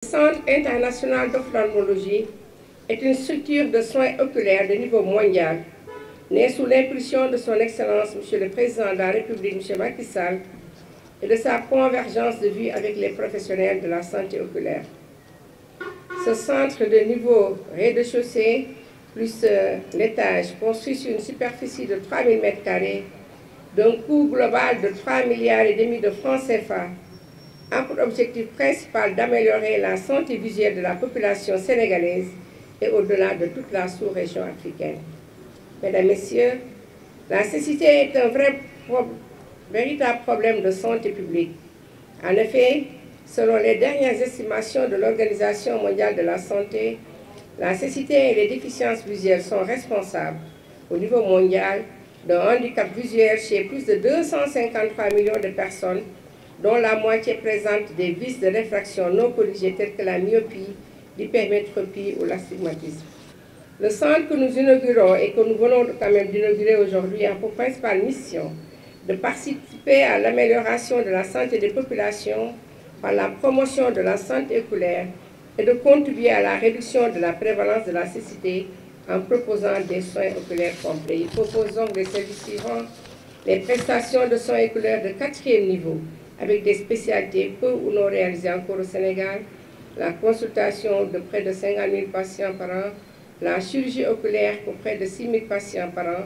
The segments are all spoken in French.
Le Centre international d'ophtalmologie est une structure de soins oculaires de niveau mondial, née sous l'impulsion de son Excellence Monsieur le Président de la République, M. Macky Sall, et de sa convergence de vues avec les professionnels de la santé oculaire. Ce centre de niveau rez-de-chaussée, plus l'étage, construit sur une superficie de 3000 m², d'un coût global de 3,5 milliards de francs CFA, a pour objectif principal d'améliorer la santé visuelle de la population sénégalaise et au-delà de toute la sous-région africaine. Mesdames, Messieurs, la cécité est un véritable problème de santé publique. En effet, selon les dernières estimations de l'Organisation mondiale de la santé, la cécité et les déficiences visuelles sont responsables, au niveau mondial, d'un handicap visuel chez plus de 253 millions de personnes, dont la moitié présente des vices de réfraction non corrigés tels que la myopie, l'hypermétropie ou l'astigmatisme. Le centre que nous inaugurons et que nous venons quand même d'inaugurer aujourd'hui a pour principale mission de participer à l'amélioration de la santé des populations par la promotion de la santé oculaire et de contribuer à la réduction de la prévalence de la cécité en proposant des soins oculaires complets. Il propose donc des services suivants: les prestations de soins oculaires de 4e niveau, avec des spécialités peu ou non réalisées encore au Sénégal, la consultation de près de 50 000 patients par an, la chirurgie oculaire pour près de 6 000 patients par an,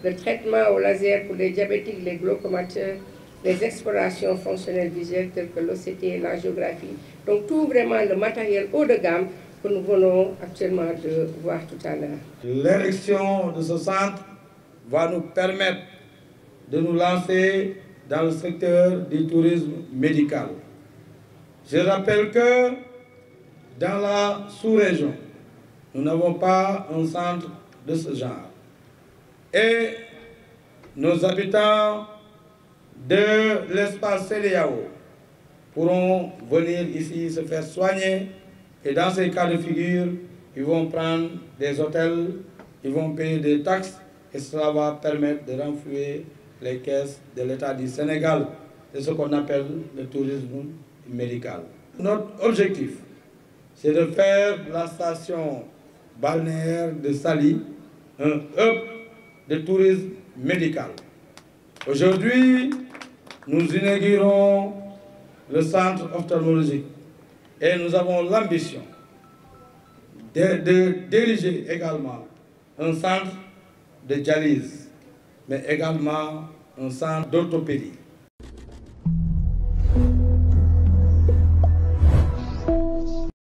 le traitement au laser pour les diabétiques, les glaucomateurs, les explorations fonctionnelles visuelles telles que l'OCT et l'angiographie. Donc tout vraiment le matériel haut de gamme que nous venons actuellement de voir tout à l'heure. L'érection de ce centre va nous permettre de nous lancer dans le secteur du tourisme médical. Je rappelle que dans la sous-région, nous n'avons pas un centre de ce genre. Et nos habitants de l'espace CEDEAO pourront venir ici se faire soigner. Et dans ces cas de figure, ils vont prendre des hôtels, ils vont payer des taxes et cela va permettre de renflouer les caisses de l'État du Sénégal. C'est ce qu'on appelle le tourisme médical. Notre objectif, c'est de faire la station balnéaire de Saly un hub de tourisme médical. Aujourd'hui, nous inaugurons le centre ophtalmologique et nous avons l'ambition de diriger également un centre de dialyse, mais également un centre d'orthopédie.